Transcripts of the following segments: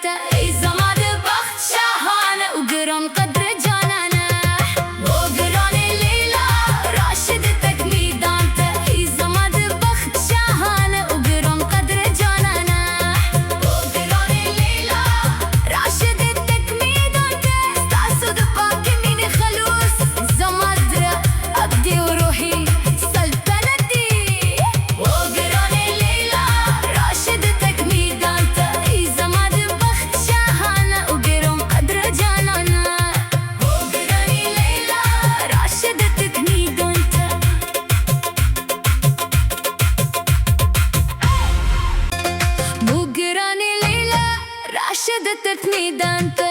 دانته ای زما د بخت شاهانه وګران قدر جانانه وګران لیلا راشد تکمی دانته ای زما د بخت شاهانه وګران قدر جانانه وګران لیلا راشد تکمی دانته تاسو د پاک مين خلوص زما در عبدي وروحي سلطنتي وګران لیلا راشد تکمی دانته ای زما د بخت شاهانه وګران قدر جانانه وګران لیلا راشد تکمی دانته وګران لیلا راشد تکمی دانته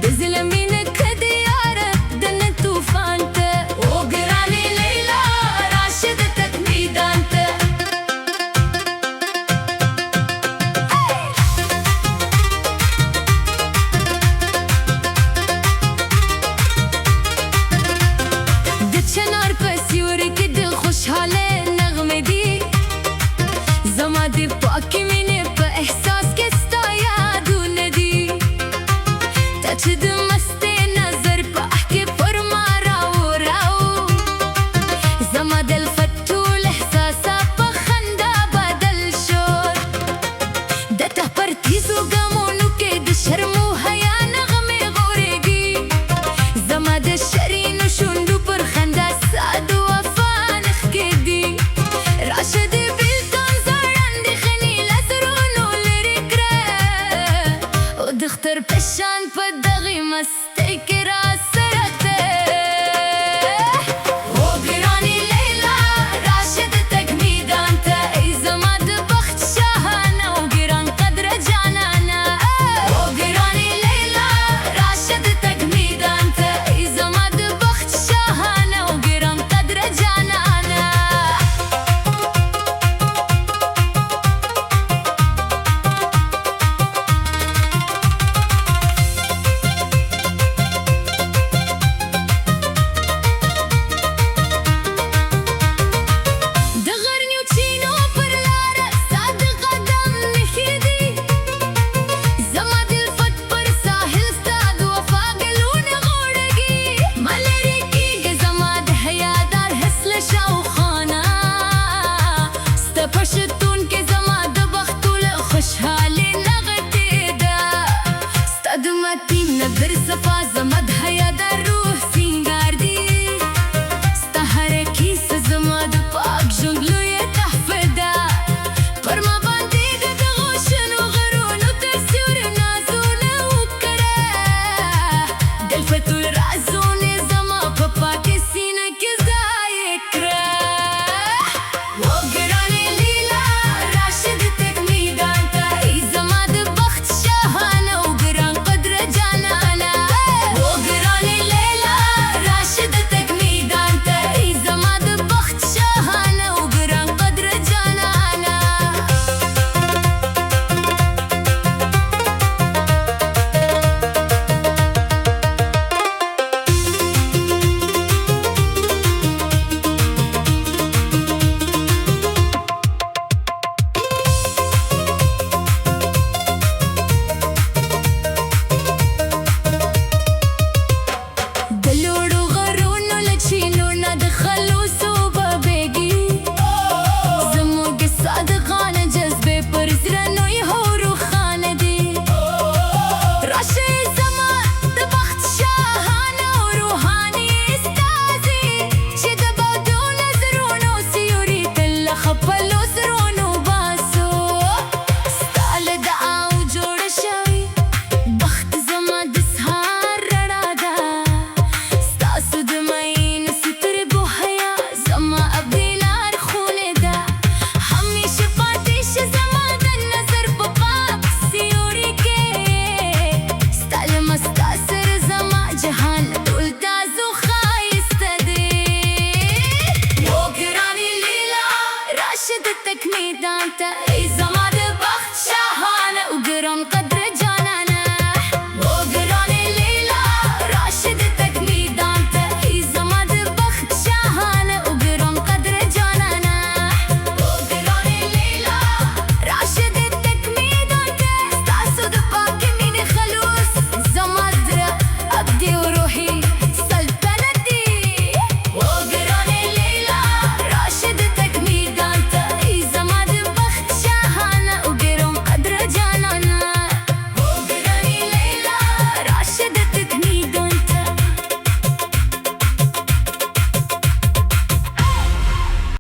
د ظلمین کدی یار دن طوفان ته وګران لیلا راشد تکمی دانته د چنار په سیوري کې د خوشحاله نغمه دي زما د پاکي مینې په احساس کې ستا یادونه دي ته چې د مستې نظر په اح کې پر ما راو زما د الفت ټول احساسات په خندا بدل شول د ته پر تیزو ګامونو کې د شرم و حیا نغمې غورېږي زما د شرینو شونډو پر خندا ساد وفا نښکې دي راشه د بېلتون زړندې خني له زړونو لرې کړه او د اختر په شان په دغې مستۍ کې راسره ته وګران لیلا راشد تکمی دانته ای زما د بخت شاهانه وګران قدر جانانه وګران لیلا راشد تکمی دانته ای زما د بخت شاهانه وګران قدر جانانه د غرنیو چینو پر لاره ستا د قدم نښې دي زما د الفت پر ساحل ستا د وفا ګلونه غوړېږي ما لرې کېږي زما د حیادار حس له شاوخوا ستا په شتون کې زما د بخت ټوله خوشحالي نغښتې ده ستا د متین نظر صفا زما د حیادار روح سینګار دي ستا هره کیسه زما د پاک ژوند لویه تحفه ده پر ما باندې د دغو شنو غرونو تر سیوري نازونه وکړه د الفت ټول رازونه زما په پاکه سینه کې ځای کړه وګران لیلا راشد تکمی دانته ای زما د بخت شاهانه وګران قدر جانانه وګران لیلا راشد تکمی دانته ای زما د بخت شاهانه وګران قدر جانانه د لوړو غرونو له چینو نه د خلوص اوبه بهېږي زموږ صادقانه جذبې پر زړنوي هو روښانه دي راشه زما د بخت شاهانه او روحاني استازي چې د بدو نظرونو سیوري تل له خپلو زړونو باسو ستا له دعاو جوړه شوې بخت زما د سهار رڼا ده ستاسو د مینې سترې بوحیا زما ابدي لارښوونې ده همیشه پاتې شه زما د نظر په پاک سیوري کې ستا له مستا سره زما جهان ټول تازه ښایسته دی وګران لیلا راشد تکمی دانته ای